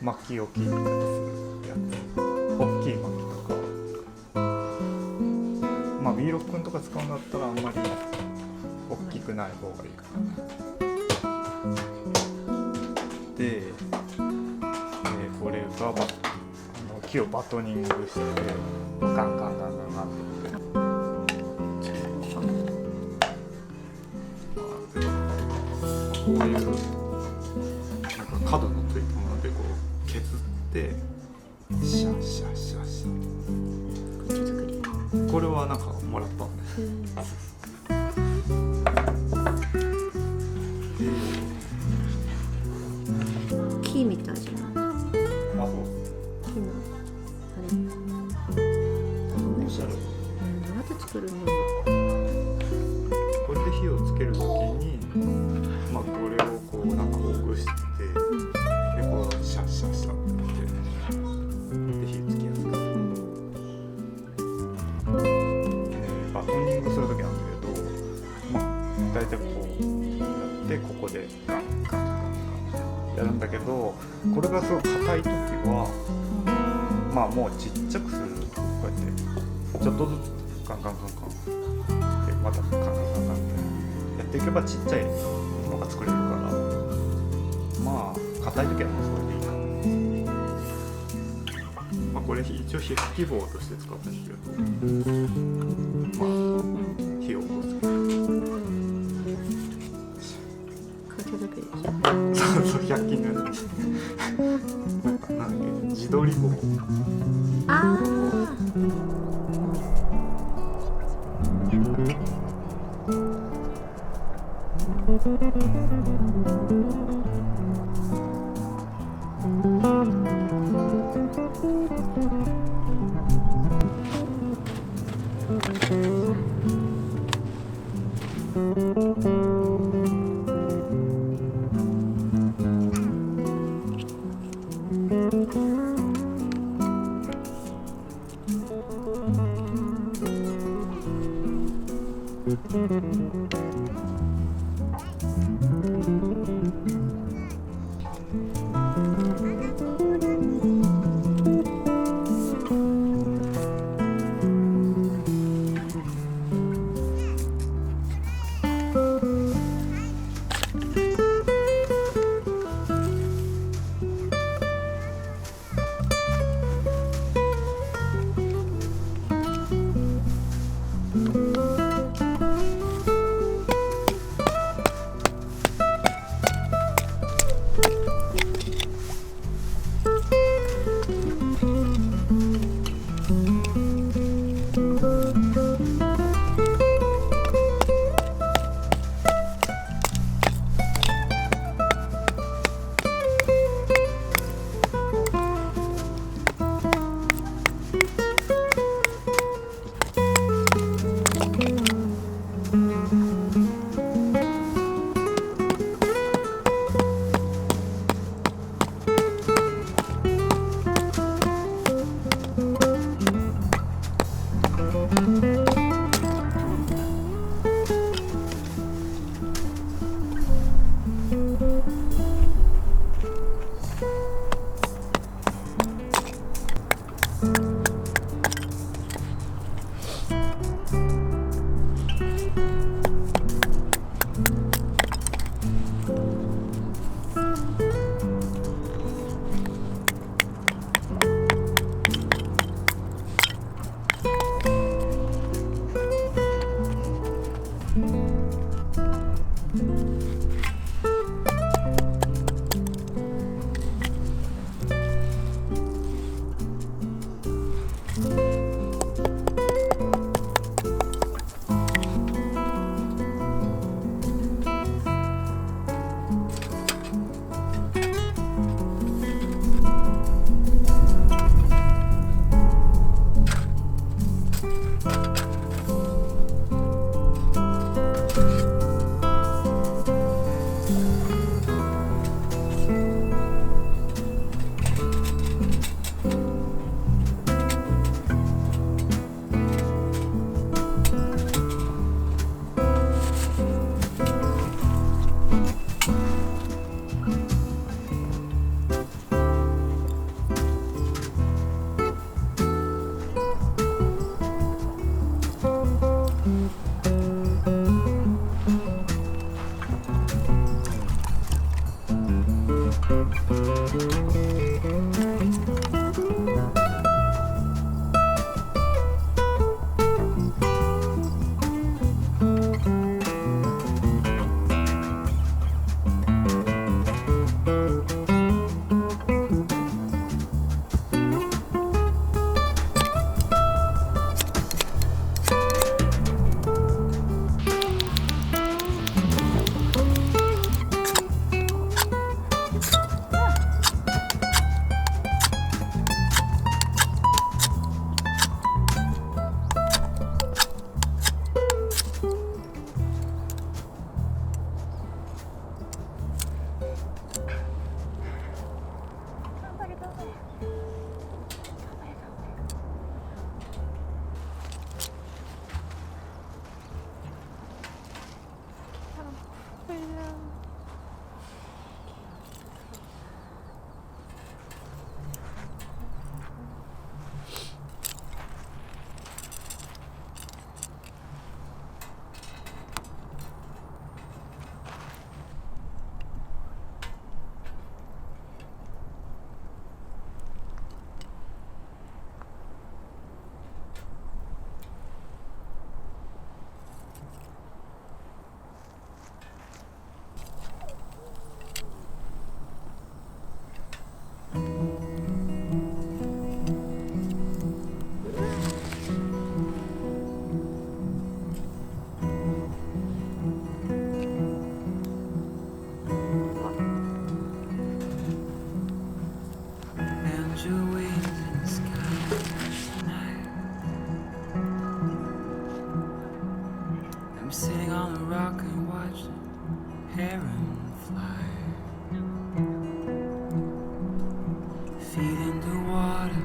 薪を切ったりするやつ、大きい薪とか、まあ B6 君とか使うんだったらあんまり大きくない方がいいかな。で、これが木をバトニングしてガンガンガンガンガンってこういうなんか角のついたものでこう削ってシャッシャッシャッシャッ、これはなんかもらったんです。木みたいじゃない？あ、そう。木のあれ。おしゃれ。どうやって作るの？これで火をつけるときに、まあこれをこうなんかほぐして、でこうシャッシャッシャッってやって、で火つきやすく。バトニングするときなんだけど、まあ大体こうやってここでガンガンガンガンやるんだけど、これがすごい硬いときは、まあもうちっちゃくする。こうやってちょっとずつガンガンガンガンでまたガンガンガンガンってやっていけばちっちゃいのが作れるから、まあ硬い時はもうそれでいいかな。まあこれ一応火吹き棒として使ったんですけど、まあ火を起こす。かけだけでしょ。そうそう、100均のやつ。なんかなんだっけ、自撮り棒。ああ。I'm sitting on a rock and watching heron fly. Feet in the water,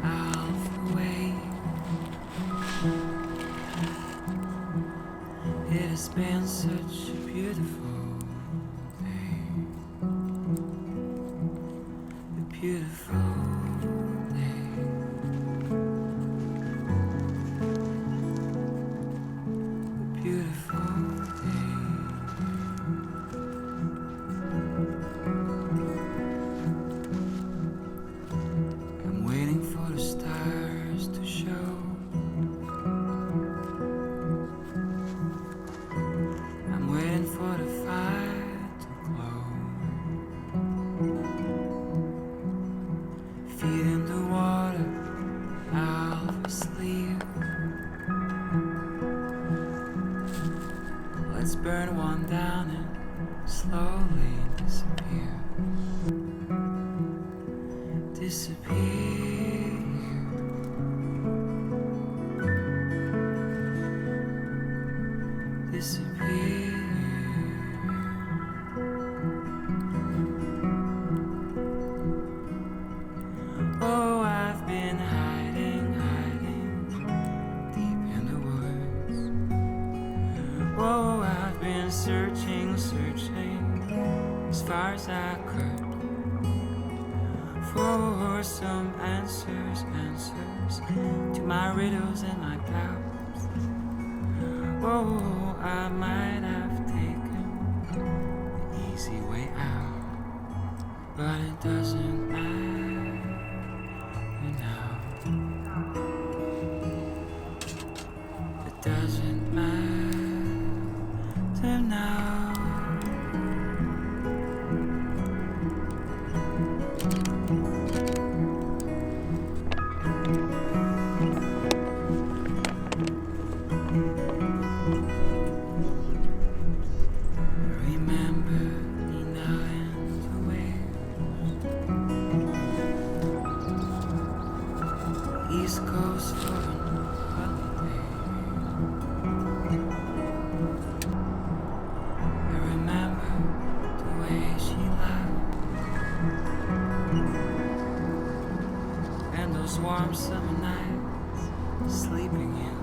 out the way. It has been such a beautiful day. A beautiful day. Beautiful day. I'm waiting for the stars to show. I'm waiting for the fire to glow. Feet in the water, I'll asleep. Let's burn one down and slowly disappear. Disappear. Disappear. Oh, I've been hiding, hiding deep in the woods. Whoa, I've been searching, searching as far as I could for some answers, answers to my riddles and my doubts. Oh, I might have taken the easy way out, but it doesn't matter now. It doesn't matter now. Remember me now and the waves. East Coast for a holiday. I remember the way she laughed, and those warm summer nights sleeping in